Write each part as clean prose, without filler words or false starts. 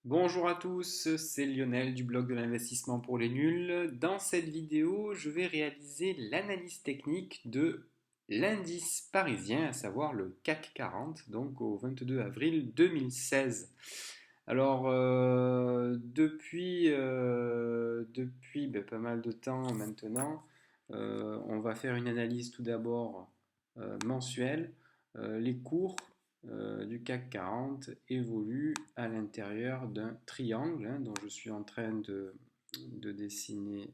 Bonjour à tous, c'est Lionel du blog de l'investissement pour les nuls. Dans cette vidéo, je vais réaliser l'analyse technique de l'indice parisien, à savoir le CAC 40, donc au 22 avril 2016. Alors, depuis pas mal de temps maintenant, on va faire une analyse tout d'abord mensuelle. Les cours du CAC 40 évoluent à l'intérieur d'un triangle dont je suis en train de dessiner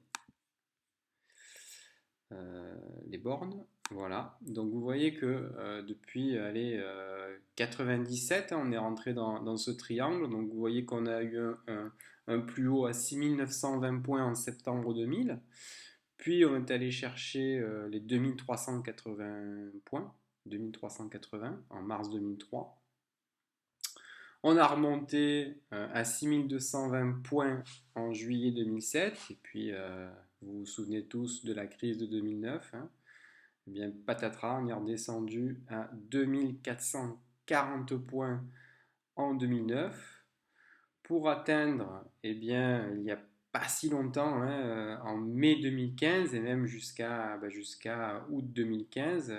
les bornes. Voilà, donc vous voyez que depuis 97, on est rentré dans ce triangle. Donc vous voyez qu'on a eu un plus haut à 6 920 points en septembre 2000. Puis on est allé chercher les 2380 points, 2380 en mars 2003. On a remonté à 6220 points en juillet 2007. Et puis vous vous souvenez tous de la crise de 2009. Eh bien, patatras, on est redescendu à 2440 points en 2009 pour atteindre, eh bien, il n'y a pas si longtemps, en mai 2015 et même jusqu'à août 2015,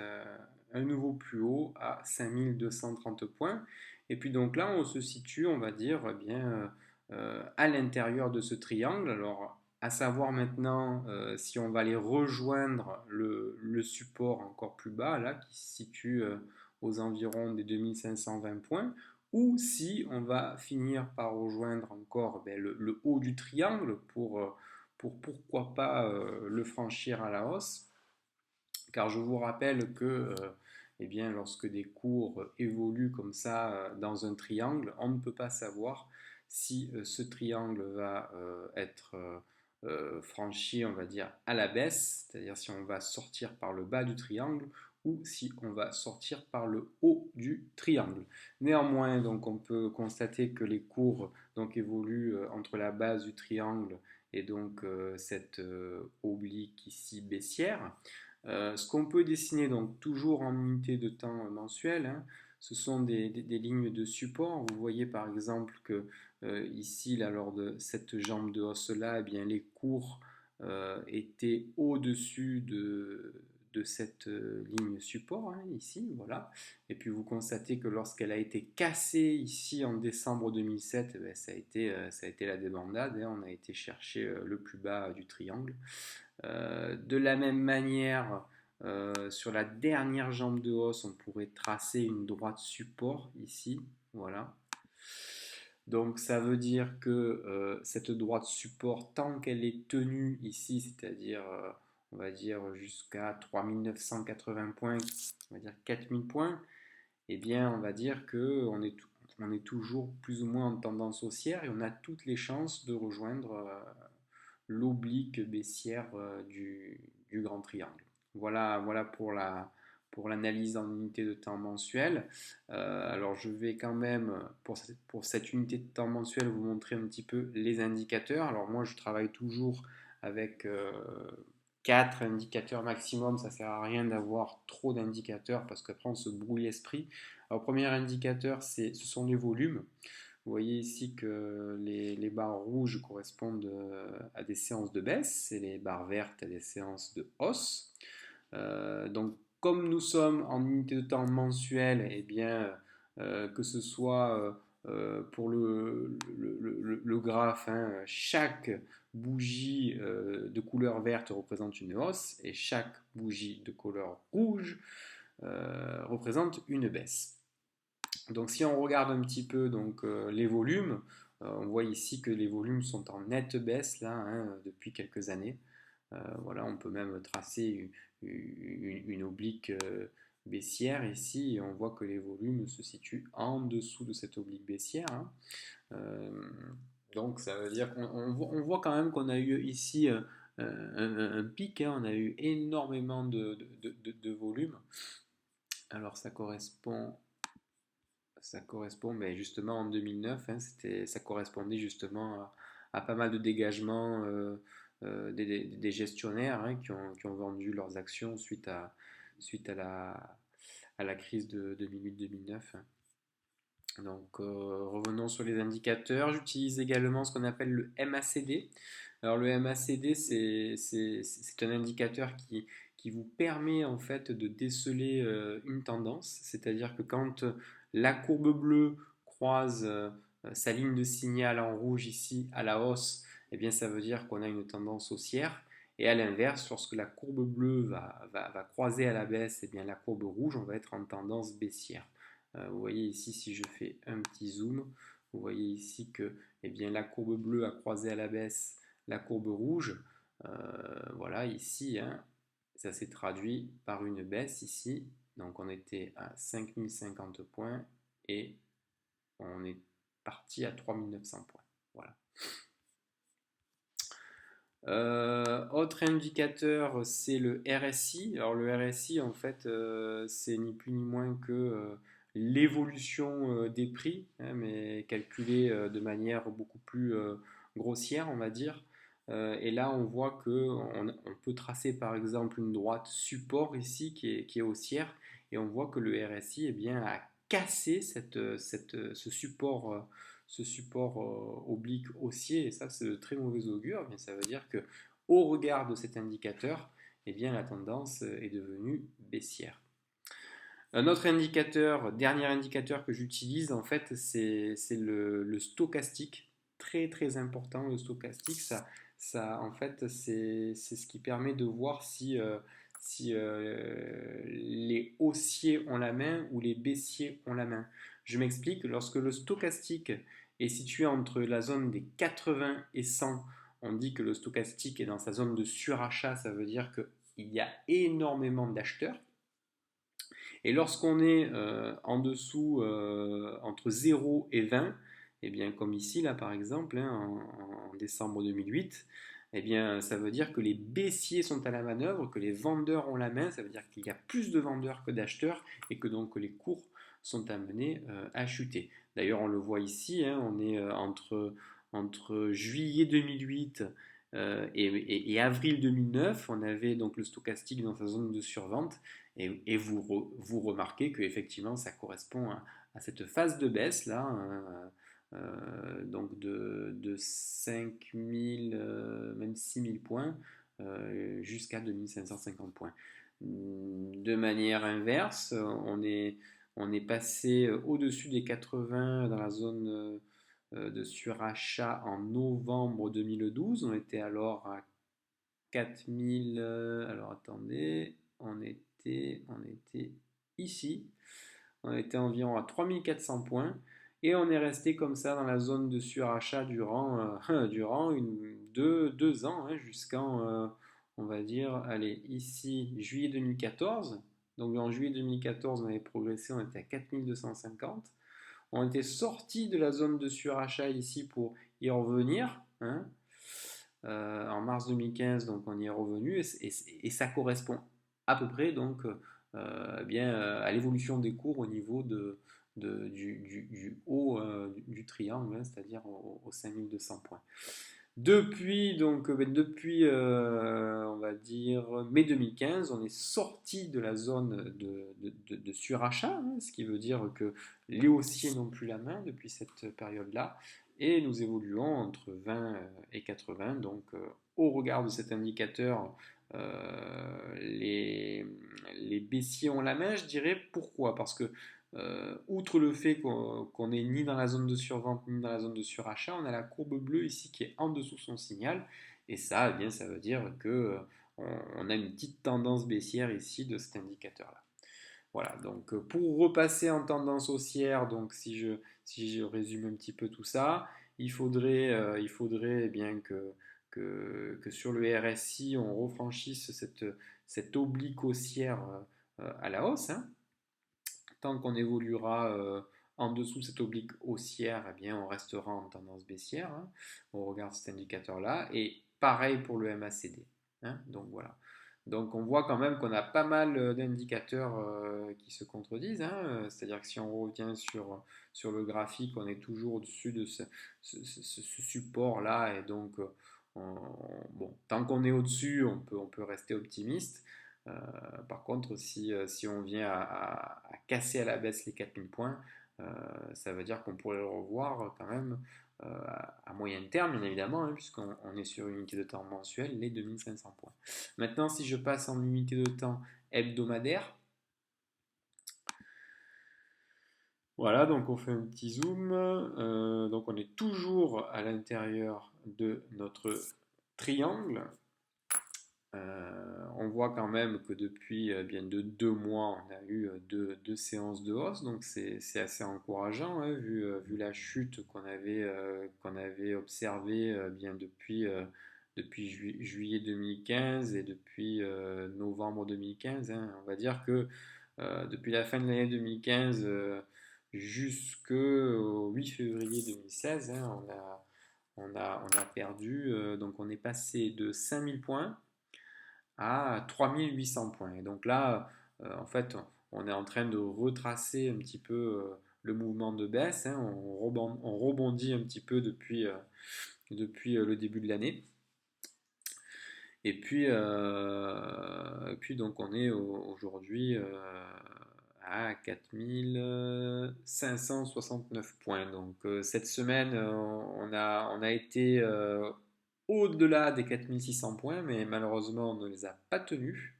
un nouveau plus haut à 5230 points. Et puis donc là, on se situe, on va dire, à l'intérieur de ce triangle. Alors, à savoir maintenant si on va aller rejoindre le support encore plus bas, là, qui se situe aux environs des 2520 points, ou si on va finir par rejoindre encore le haut du triangle pour pourquoi pas le franchir à la hausse. Car je vous rappelle que eh bien, lorsque des cours évoluent comme ça dans un triangle, on ne peut pas savoir si ce triangle va être franchi, on va dire, à la baisse, c'est-à-dire si on va sortir par le bas du triangle ou si on va sortir par le haut du triangle. Néanmoins, donc, on peut constater que les cours donc, évoluent entre la base du triangle et donc cette oblique ici baissière. Ce qu'on peut dessiner donc toujours en unité de temps mensuelle, ce sont des lignes de support. Vous voyez par exemple que ici, là, lors de cette jambe de hausse là, eh bien, les cours étaient au-dessus de cette ligne support, ici, voilà. Et puis vous constatez que lorsqu'elle a été cassée ici en décembre 2007, eh bien, ça a été la débandade, on a été chercher le plus bas du triangle. De la même manière, sur la dernière jambe de hausse, on pourrait tracer une droite support ici, voilà. Donc ça veut dire que cette droite support, tant qu'elle est tenue ici, c'est-à-dire on va dire jusqu'à 3980 points, on va dire 4000 points, eh bien on va dire que on est toujours plus ou moins en tendance haussière et on a toutes les chances de rejoindre l'oblique baissière du grand triangle. Voilà pour l'analyse en unité de temps mensuelle. Alors je vais quand même, pour cette unité de temps mensuelle, vous montrer un petit peu les indicateurs. Alors moi je travaille toujours avec 4 indicateurs maximum, ça ne sert à rien d'avoir trop d'indicateurs parce qu'après on se brouille l'esprit. Alors premier indicateur, ce sont les volumes. Vous voyez ici que les barres rouges correspondent à des séances de baisse et les barres vertes à des séances de hausse. Donc, comme nous sommes en unité de temps mensuelle, eh bien, que ce soit pour le graphe, chaque bougie de couleur verte représente une hausse et chaque bougie de couleur rouge représente une baisse. Donc si on regarde un petit peu donc, les volumes, on voit ici que les volumes sont en nette baisse là, depuis quelques années. Voilà, on peut même tracer une oblique baissière ici et on voit que les volumes se situent en dessous de cette oblique baissière. Euh, donc ça veut dire qu'on voit quand même qu'on a eu ici un pic, on a eu énormément de volume. Alors ça correspond justement en 2009, ça correspondait justement à pas mal de dégagements des gestionnaires qui ont vendu leurs actions suite à la crise de 2008-2009. Donc revenons sur les indicateurs. J'utilise également ce qu'on appelle le MACD. Alors le MACD, c'est un indicateur qui vous permet en fait de déceler une tendance. C'est-à-dire que quand la courbe bleue croise sa ligne de signal en rouge ici à la hausse, eh bien ça veut dire qu'on a une tendance haussière. Et à l'inverse, lorsque la courbe bleue va croiser à la baisse, eh bien la courbe rouge, on va être en tendance baissière. Vous voyez ici, si je fais un petit zoom, vous voyez ici que eh bien, la courbe bleue a croisé à la baisse la courbe rouge. Voilà, ici, hein, ça s'est traduit par une baisse ici. Donc on était à 5050 points et on est parti à 3900 points. Voilà. Autre indicateur, c'est le RSI. Alors le RSI, en fait, c'est ni plus ni moins que l'évolution des prix, hein, mais calculée de manière beaucoup plus grossière, on va dire. Et là, on voit on peut tracer par exemple une droite support ici qui est haussière, et on voit que le RSI eh bien, a cassé ce support oblique haussier, et ça c'est de très mauvais augure. Mais ça veut dire que au regard de cet indicateur, eh bien, la tendance est devenue baissière. Un autre indicateur, dernier indicateur que j'utilise, en fait, c'est le stochastique. Très très important, le stochastique. En fait, c'est ce qui permet de voir si les haussiers ont la main ou les baissiers ont la main. Je m'explique, lorsque le stochastique est situé entre la zone des 80 et 100, on dit que le stochastique est dans sa zone de surachat, ça veut dire qu'il y a énormément d'acheteurs. Et lorsqu'on est en dessous, entre 0 et 20, eh bien, comme ici, là, par exemple, hein, en décembre 2008, eh bien, ça veut dire que les baissiers sont à la manœuvre, que les vendeurs ont la main, ça veut dire qu'il y a plus de vendeurs que d'acheteurs et que donc les cours sont amenés à chuter. D'ailleurs, on le voit ici, hein, on est entre juillet 2008 et avril 2009, on avait donc le stochastique dans sa zone de survente, et vous remarquez qu'effectivement ça correspond à cette phase de baisse là, donc de 5000, même 6000 points jusqu'à 2550 points. De manière inverse, on est passé au-dessus des 80 dans la zone de surachat en novembre 2012. On était alors à 4000. Alors attendez, on était ici. On était environ à 3400 points. Et on est resté comme ça dans la zone de surachat durant deux ans, hein, jusqu'en, on va dire, allez, ici, juillet 2014. Donc en juillet 2014, on avait progressé, on était à 4250. On était sorti de la zone de surachat ici pour y revenir, hein, en mars 2015, donc on y est revenu, et ça correspond à peu près donc bien à l'évolution des cours au niveau du haut du triangle, hein, c'est-à-dire aux 5200 points. Depuis on va dire mai 2015, on est sorti de la zone de surachat, hein, ce qui veut dire que les haussiers n'ont plus la main depuis cette période-là, et nous évoluons entre 20 et 80. Donc, au regard de cet indicateur, les baissiers ont la main, je dirais. Pourquoi? Parce que outre le fait qu'on n'est ni dans la zone de survente ni dans la zone de surachat, on a la courbe bleue ici qui est en dessous de son signal. Et ça, eh bien, ça veut dire que on a une petite tendance baissière ici de cet indicateur-là. Voilà, donc pour repasser en tendance haussière, donc si je résume un petit peu tout ça, il faudrait eh bien que sur le RSI, on refranchisse cette oblique haussière à la hausse, hein. Tant qu'on évoluera en dessous de cette oblique haussière, eh bien, on restera en tendance baissière, hein, au regard de cet indicateur-là. Et pareil pour le MACD, hein, donc voilà. Donc on voit quand même qu'on a pas mal d'indicateurs qui se contredisent, hein. C'est-à-dire que si on revient sur le graphique, on est toujours au-dessus de ce support-là. Et donc, bon, tant qu'on est au-dessus, on peut rester optimiste. Par contre, si on vient à casser à la baisse les 4000 points, Ça veut dire qu'on pourrait le revoir quand même à moyen terme, bien évidemment, hein, puisqu'on est sur une unité de temps mensuelle, les 2500 points. Maintenant, si je passe en unité de temps hebdomadaire, voilà, donc on fait un petit zoom. Donc on est toujours à l'intérieur de notre triangle. On voit quand même que depuis bien de 2 mois, on a eu deux séances de hausse, donc c'est assez encourageant, hein, vu la chute qu'on avait observée bien depuis juillet 2015 et depuis novembre 2015, hein. On va dire que depuis la fin de l'année 2015 jusqu'au 8 février 2016, hein, on a perdu, donc on est passé de 5000 points à 3800 points. Et donc là, en fait, on est en train de retracer un petit peu le mouvement de baisse, hein. On rebondit un petit peu depuis le début de l'année. Et puis donc on est aujourd'hui à 4569 points. Donc cette semaine, on a été au-delà des 4600 points, mais malheureusement on ne les a pas tenus.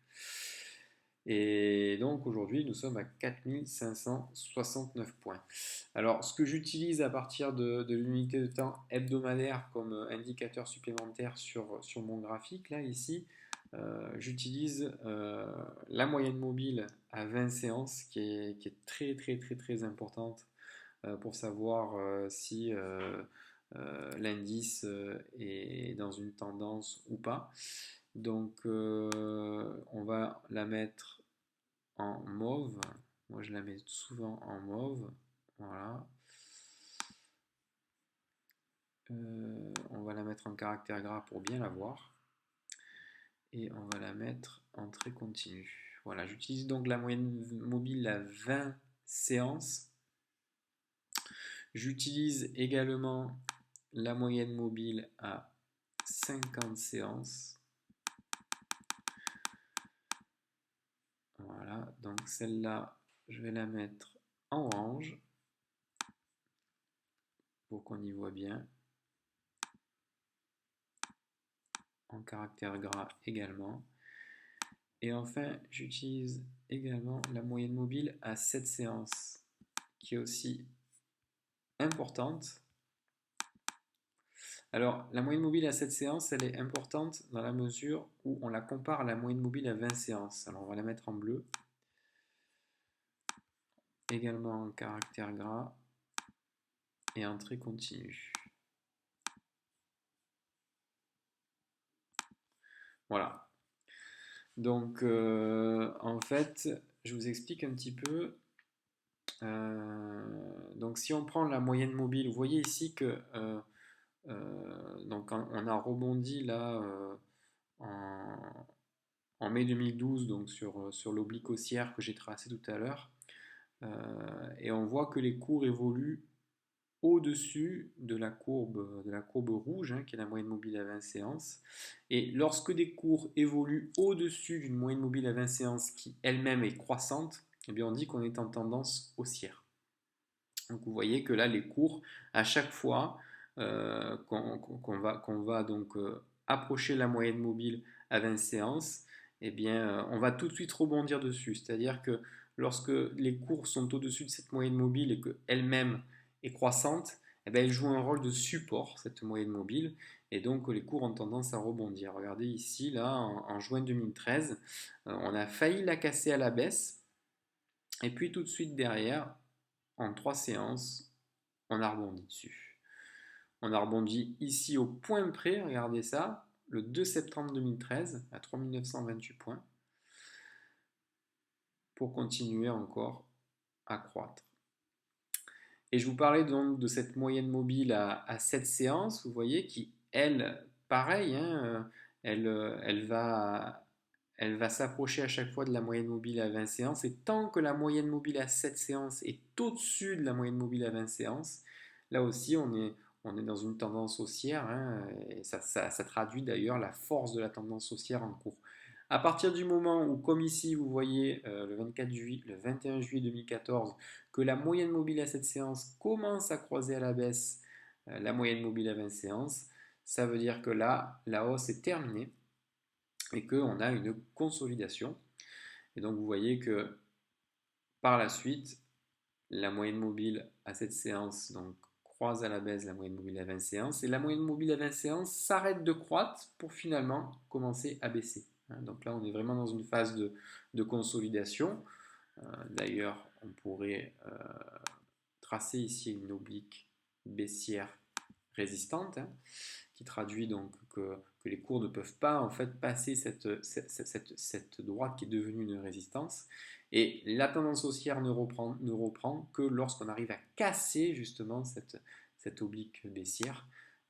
Et donc aujourd'hui, nous sommes à 4569 points. Alors, ce que j'utilise à partir de l'unité de temps hebdomadaire comme indicateur supplémentaire sur mon graphique, là, ici, j'utilise la moyenne mobile à 20 séances qui est très, très, très, très importante pour savoir si l'indice est dans une tendance ou pas. Donc, on va la mettre en mauve. Moi, je la mets souvent en mauve. Voilà. On va la mettre en caractère gras pour bien la voir. Et on va la mettre en trait continu. Voilà, j'utilise donc la moyenne mobile à 20 séances. J'utilise également la moyenne mobile à 50 séances. Voilà, donc celle-là, je vais la mettre en orange pour qu'on y voit bien. En caractère gras également. Et enfin, j'utilise également la moyenne mobile à 7 séances, qui est aussi importante. Alors, la moyenne mobile à 7 séances, elle est importante dans la mesure où on la compare à la moyenne mobile à 20 séances. Alors, on va la mettre en bleu. Également en caractère gras et en trait continu. Voilà. Donc, en fait, je vous explique un petit peu. Donc, si on prend la moyenne mobile, vous voyez ici que donc on a rebondi là en mai 2012 donc sur l'oblique haussière que j'ai tracé tout à l'heure. Et on voit que les cours évoluent au-dessus de la courbe rouge, hein, qui est la moyenne mobile à 20 séances. Et lorsque des cours évoluent au-dessus d'une moyenne mobile à 20 séances qui elle-même est croissante, eh bien on dit qu'on est en tendance haussière. Donc vous voyez que là, les cours, à chaque fois qu'on va donc approcher la moyenne mobile à 20 séances, eh bien, on va tout de suite rebondir dessus. C'est-à-dire que lorsque les cours sont au-dessus de cette moyenne mobile et qu'elle-même est croissante, eh bien, elle joue un rôle de support, cette moyenne mobile, et donc les cours ont tendance à rebondir. Regardez ici, là, en juin 2013, on a failli la casser à la baisse, et puis tout de suite derrière, en 3 séances, on a rebondi dessus. On a rebondi ici au point près, regardez ça, le 2 septembre 2013 à 3928 points, pour continuer encore à croître. Et je vous parlais donc de cette moyenne mobile à 7 séances, vous voyez, qui, elle, pareil, hein, elle va s'approcher à chaque fois de la moyenne mobile à 20 séances. Et tant que la moyenne mobile à 7 séances est au-dessus de la moyenne mobile à 20 séances, là aussi, on est dans une tendance haussière, hein, et ça traduit d'ailleurs la force de la tendance haussière en cours. À partir du moment où, comme ici, vous voyez le 21 juillet 2014, que la moyenne mobile à cette séance commence à croiser à la baisse la moyenne mobile à 20 séances, ça veut dire que là, la hausse est terminée et qu'on a une consolidation. Et donc, vous voyez que par la suite, la moyenne mobile à cette séance donc, croise à la baisse la moyenne mobile à 20 séances et la moyenne mobile à 20 séances s'arrête de croître pour finalement commencer à baisser. Donc là, on est vraiment dans une phase de consolidation. D'ailleurs, on pourrait tracer ici une oblique baissière résistante, qui traduit donc que les cours ne peuvent pas en fait passer cette droite qui est devenue une résistance. Et la tendance haussière ne reprend que lorsqu'on arrive à casser justement cette oblique baissière,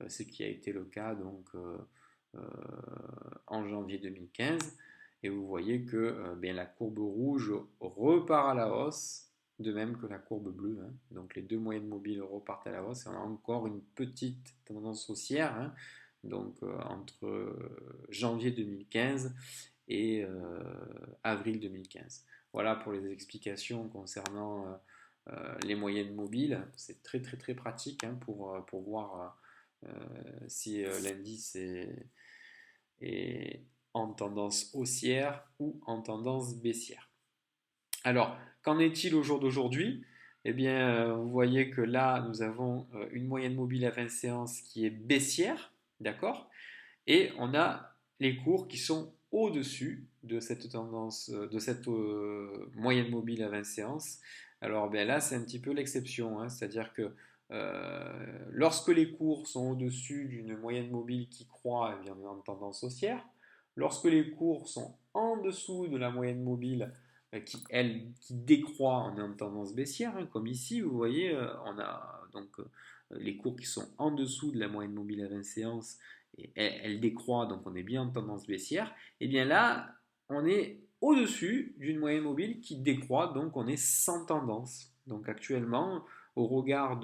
ce qui a été le cas donc en janvier 2015. Et vous voyez que bien, la courbe rouge repart à la hausse, de même que la courbe bleue. Donc les deux moyennes mobiles repartent à la hausse et on a encore une petite tendance haussière, donc entre janvier 2015 et avril 2015. Voilà pour les explications concernant les moyennes mobiles. C'est très très très pratique pour voir si l'indice est en tendance haussière ou en tendance baissière. Alors, qu'en est-il au jour d'aujourd'hui? Eh bien, vous voyez que là, nous avons une moyenne mobile à 20 séances qui est baissière, d'accord? Et on a les cours qui sont au-dessus de cette tendance, de cette moyenne mobile à 20 séances. Alors, bien là, c'est un petit peu l'exception, c'est-à-dire que lorsque les cours sont au-dessus d'une moyenne mobile qui croît, eh bien, on est en tendance haussière. Lorsque les cours sont en dessous de la moyenne mobile qui décroît, on est en tendance baissière, comme ici, vous voyez, on a donc les cours qui sont en dessous de la moyenne mobile à 20 séances, et elle décroît, donc on est bien en tendance baissière. Et bien là, on est au-dessus d'une moyenne mobile qui décroît, donc on est sans tendance. Donc actuellement, au regard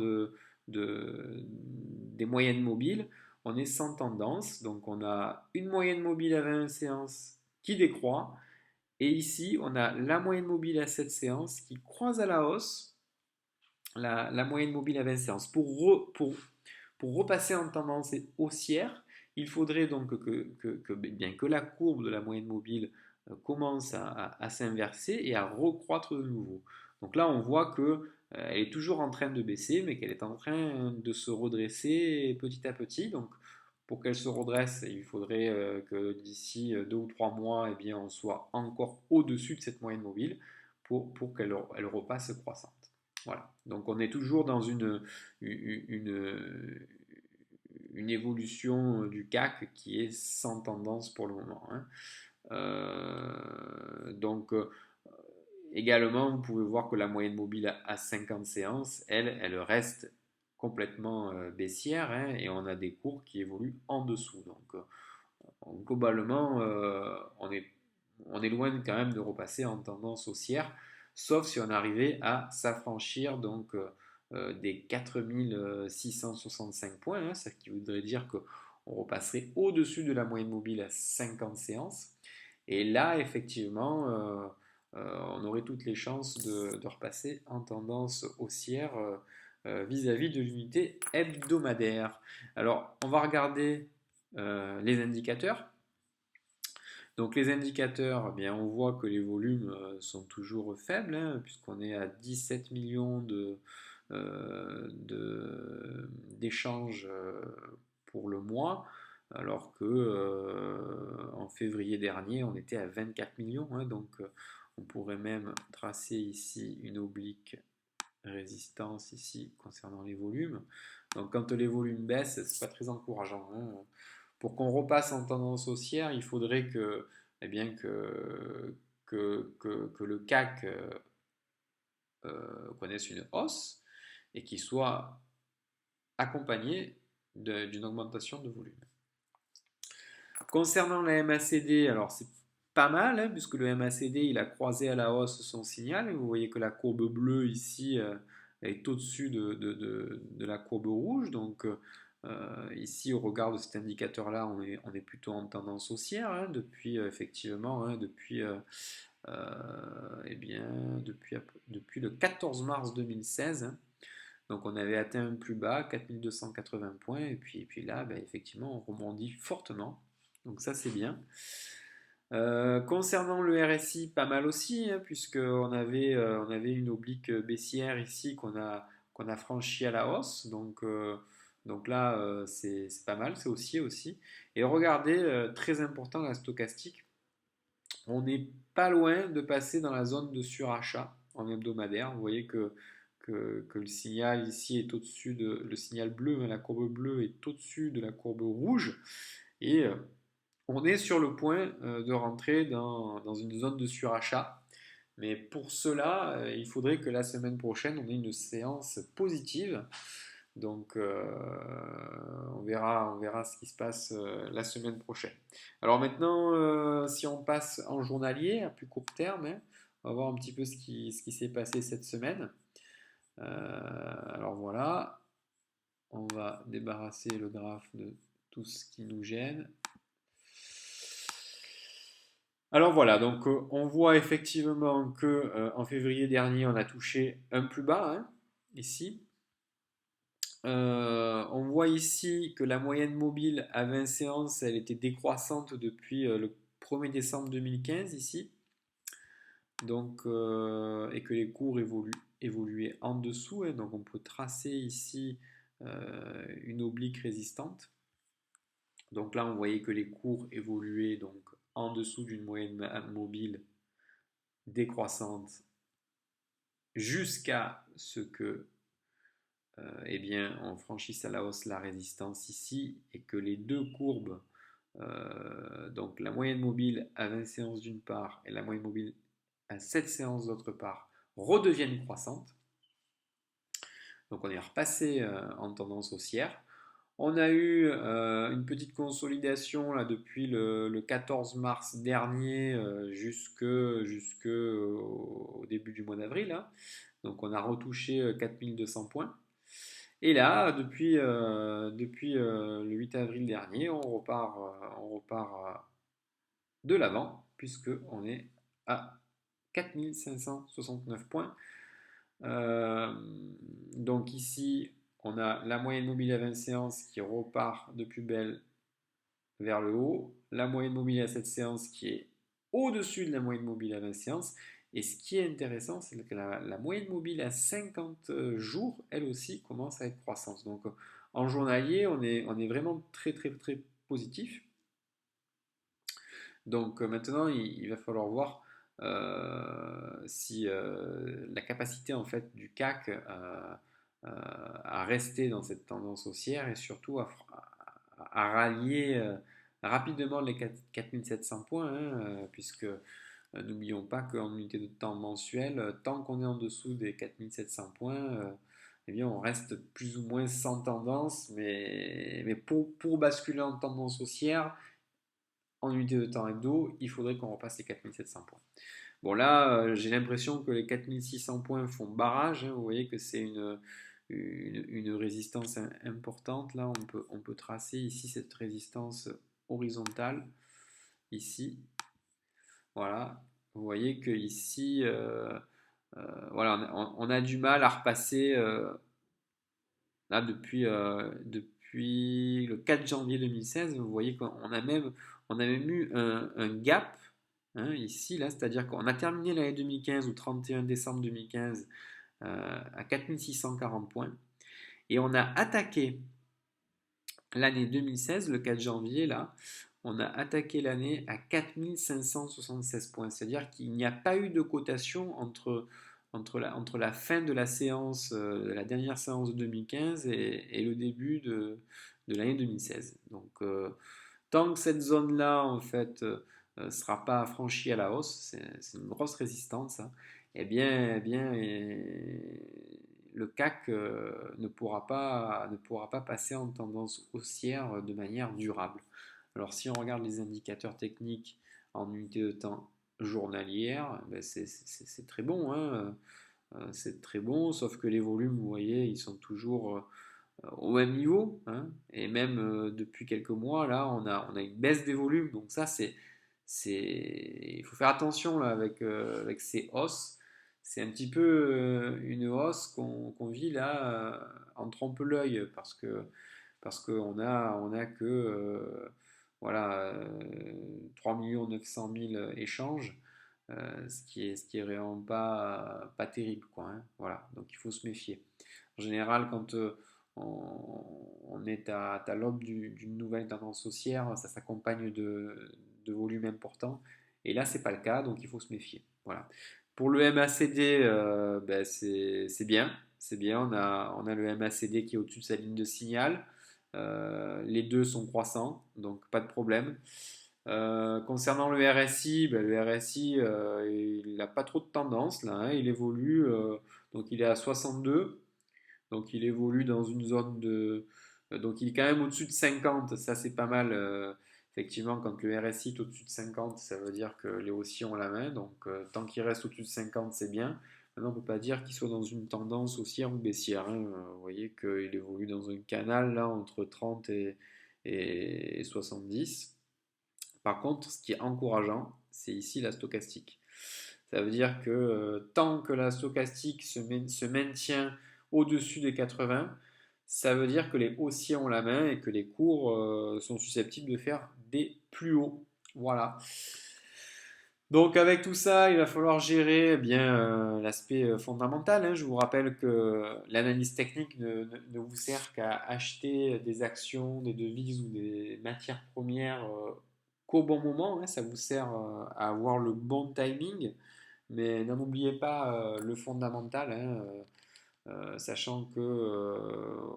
des moyennes mobiles, on est sans tendance. Donc on a une moyenne mobile à 20 séances qui décroît. Et ici, on a la moyenne mobile à 7 séances qui croise à la hausse, la moyenne mobile à 20 séances. Pour repasser en tendance haussière, il faudrait donc que la courbe de la moyenne mobile commence à s'inverser et à recroître de nouveau. Donc là, on voit que elle est toujours en train de baisser, mais qu'elle est en train de se redresser petit à petit. Donc, pour qu'elle se redresse, il faudrait que d'ici 2 ou 3 mois, eh bien, on soit encore au-dessus de cette moyenne mobile pour qu'elle elle repasse croissante. Voilà. Donc on est toujours dans une évolution du CAC qui est sans tendance pour le moment. Donc également, vous pouvez voir que la moyenne mobile à 50 séances, elle reste complètement baissière, et on a des cours qui évoluent en dessous. Donc globalement, on est loin quand même de repasser en tendance haussière, sauf si on arrivait à s'affranchir donc des 4665 points, ce qui voudrait dire qu'on repasserait au-dessus de la moyenne mobile à 50 séances. Et là, effectivement, on aurait toutes les chances de repasser en tendance haussière vis-à-vis de l'unité hebdomadaire. Alors, on va regarder les indicateurs. Donc les indicateurs, eh bien, on voit que les volumes sont toujours faibles, puisqu'on est à 17 millions d'échanges pour le mois, alors que en février dernier, on était à 24 millions. Donc on pourrait même tracer ici une oblique résistance ici concernant les volumes. Donc quand les volumes baissent, c'est pas très encourageant. Pour qu'on repasse en tendance haussière, il faudrait que, eh bien, que le CAC connaisse une hausse et qu'il soit accompagné d'une augmentation de volume. Concernant la MACD, alors c'est pas mal, puisque le MACD il a croisé à la hausse son signal. Vous voyez que la courbe bleue ici est au-dessus de la courbe rouge. Donc Ici, au regard de cet indicateur-là, on est plutôt en tendance haussière, hein, depuis effectivement, hein, eh bien, depuis le 14 mars 2016. Hein. Donc on avait atteint un plus bas, 4280 points, et puis là, ben, effectivement, on rebondit fortement. Donc ça, c'est bien. Concernant le RSI, pas mal aussi, hein, on avait une oblique baissière ici qu'on a franchi à la hausse. Donc là, c'est pas mal, c'est haussier aussi. Et regardez, très important la stochastique, on n'est pas loin de passer dans la zone de surachat en hebdomadaire. Vous voyez que le signal ici est au-dessus le signal bleu, hein, la courbe bleue est au-dessus de la courbe rouge. Et on est sur le point de rentrer dans une zone de surachat. Mais pour cela, il faudrait que la semaine prochaine, on ait une séance positive. Donc, on verra ce qui se passe la semaine prochaine. Alors maintenant, si on passe en journalier, à plus court terme, hein, on va voir un petit peu ce qui s'est passé cette semaine. Alors voilà, on va débarrasser le graphe de tout ce qui nous gêne. Alors voilà, donc on voit effectivement que en février dernier, on a touché un plus bas, hein, ici. On voit ici que la moyenne mobile à 20 séances, elle était décroissante depuis le 1er décembre 2015 ici. Donc, et que les cours évoluaient en dessous, hein, donc on peut tracer ici une oblique résistante. Donc là, on voyait que les cours évoluaient donc en dessous d'une moyenne mobile décroissante jusqu'à ce que eh bien, on franchisse à la hausse la résistance ici et que les deux courbes, donc la moyenne mobile à 20 séances d'une part et la moyenne mobile à 7 séances d'autre part, redeviennent croissantes. Donc on est repassé en tendance haussière. On a eu une petite consolidation là, depuis le 14 mars dernier jusqu'au début du mois d'avril. Hein. Donc on a retouché 4200 points. Et là, depuis le 8 avril dernier, on repart de l'avant, puisqu'on est à 4569 points. Euh, donc ici, on a la moyenne mobile à 20 séances qui repart de plus belle vers le haut, la moyenne mobile à 7 séances qui est au-dessus de la moyenne mobile à 20 séances. Et ce qui est intéressant, c'est que la moyenne mobile à 50 jours, elle aussi, commence à être croissante. Donc en journalier, on est vraiment très très très positif. Donc maintenant, il va falloir voir si la capacité en fait du CAC à rester dans cette tendance haussière et surtout à rallier rapidement les 4700 points, hein, puisque n'oublions pas qu'en unité de temps mensuelle, tant qu'on est en dessous des 4700 points, eh bien on reste plus ou moins sans tendance, mais pour basculer en tendance haussière, en unité de temps hebdo, il faudrait qu'on repasse les 4700 points. Bon là, j'ai l'impression que les 4600 points font barrage, hein, vous voyez que c'est une résistance importante. Là, on peut tracer ici cette résistance horizontale, ici. Voilà, vous voyez que ici, voilà, on a du mal à repasser là depuis le 4 janvier 2016. Vous voyez on a même eu un gap hein, ici, là, c'est-à-dire qu'on a terminé l'année 2015 au 31 décembre 2015 à 4640 points et on a attaqué l'année 2016, le 4 janvier, là, on a attaqué l'année à 4576 points. C'est-à-dire qu'il n'y a pas eu de cotation entre la fin de la séance, la dernière séance de 2015 et le début de l'année 2016. Donc, tant que cette zone-là, en fait, ne sera pas franchie à la hausse, c'est une grosse résistance, hein, eh bien, le CAC ne pourra pas passer en tendance haussière de manière durable. Alors si on regarde les indicateurs techniques en unité de temps journalière, ben c'est très bon, hein, c'est très bon, sauf que les volumes, vous voyez, ils sont toujours au même niveau, hein, et même depuis quelques mois, là, on a une baisse des volumes. Donc ça, il faut faire attention là avec ces hausses. C'est un petit peu une hausse qu'on vit là en trompe-l'œil parce on a que voilà, 3 900 000 échanges, ce qui est vraiment pas terrible, quoi, hein. Voilà, donc il faut se méfier. En général, quand on est à l'aube d'une nouvelle tendance haussière, ça s'accompagne de volumes importants. Et là, c'est pas le cas, donc il faut se méfier. Voilà. Pour le MACD, ben c'est bien. C'est bien, on a le MACD qui est au-dessus de sa ligne de signal. Les deux sont croissants, donc pas de problème. Concernant le RSI, ben, le RSI, il n'a pas trop de tendance là, hein, il évolue, donc il est à 62. Donc il évolue dans une zone de... Donc il est quand même au-dessus de 50, ça c'est pas mal. Effectivement, quand le RSI est au-dessus de 50, ça veut dire que les haussiers ont la main. Donc tant qu'il reste au-dessus de 50, c'est bien. Maintenant, on ne peut pas dire qu'il soit dans une tendance haussière ou baissière, hein. Vous voyez qu'il évolue dans un canal là entre 30 et 70. Par contre, ce qui est encourageant, c'est ici la stochastique. Ça veut dire que tant que la stochastique se maintient au-dessus des 80, ça veut dire que les haussiers ont la main et que les cours sont susceptibles de faire des plus hauts. Voilà. Donc avec tout ça, il va falloir gérer eh bien l'aspect fondamental, hein. Je vous rappelle que l'analyse technique ne vous sert qu'à acheter des actions, des devises ou des matières premières qu'au bon moment, hein. Ça vous sert à avoir le bon timing, mais n'en oubliez pas le fondamental, hein, sachant que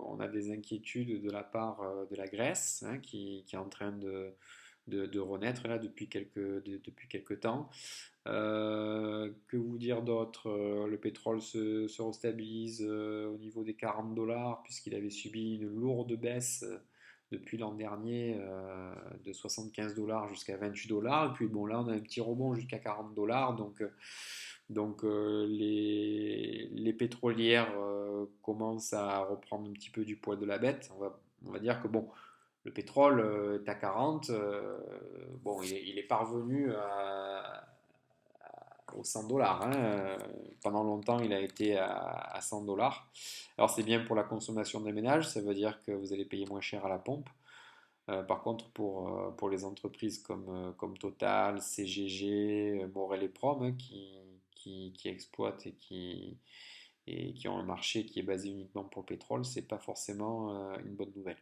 on a des inquiétudes de la part de la Grèce, hein, qui est en train de renaître là depuis quelques temps. Que vous dire d'autre? Le pétrole se restabilise au niveau des 40 dollars puisqu'il avait subi une lourde baisse depuis l'an dernier de 75 dollars jusqu'à 28 dollars. Et puis bon, là on a un petit rebond jusqu'à 40 dollars. Les pétrolières commencent à reprendre un petit peu du poids de la bête. On va dire que bon, le pétrole est à 40. Bon, il est parvenu aux 100 dollars, hein. Pendant longtemps, il a été à 100 dollars. Alors, c'est bien pour la consommation des ménages, ça veut dire que vous allez payer moins cher à la pompe. Par contre, pour les entreprises comme Total, CGG, Morel et Prom, hein, qui exploitent et qui ont un marché qui est basé uniquement pour le pétrole, c'est pas forcément une bonne nouvelle.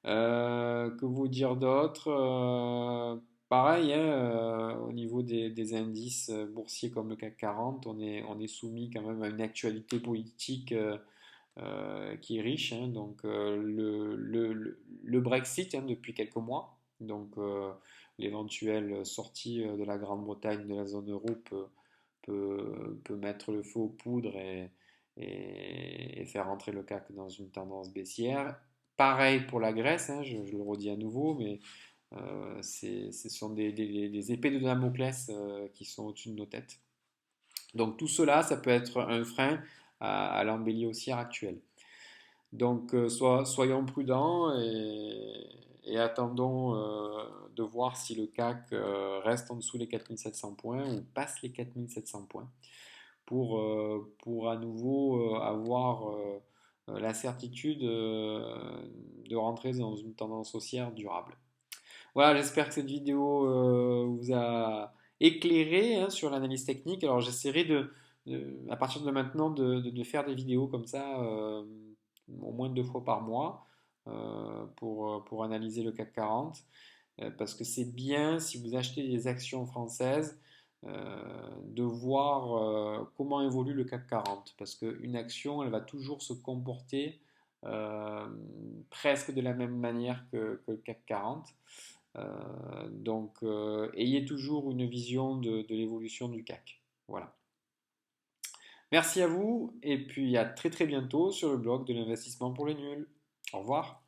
Que vous dire d'autre? Pareil, hein, au niveau des indices boursiers comme le CAC 40, on est soumis quand même à une actualité politique qui est riche, hein. Donc le Brexit, hein, depuis quelques mois, donc l'éventuelle sortie de la Grande-Bretagne de la zone euro peut mettre le feu aux poudres et faire entrer le CAC dans une tendance baissière. Pareil pour la Grèce, hein, je le redis à nouveau, mais ce sont des épées de Damoclès qui sont au-dessus de nos têtes. Donc tout cela, ça peut être un frein à l'embellie haussière actuelle. Donc soyons prudents et attendons de voir si le CAC reste en dessous des 4700 points ou passe les 4700 points pour à nouveau avoir la certitude de rentrer dans une tendance haussière durable. Voilà, j'espère que cette vidéo vous a éclairé, hein, sur l'analyse technique. Alors j'essaierai à partir de maintenant de faire des vidéos comme ça au moins deux fois par mois pour analyser le CAC 40. Parce que c'est bien si vous achetez des actions françaises de voir comment évolue le CAC 40. Parce qu'une action, elle va toujours se comporter euh, presque de la même manière que le CAC 40. Ayez toujours une vision de l'évolution du CAC. Voilà. Merci à vous et puis à très très bientôt sur le blog de l'investissement pour les nuls. Au revoir.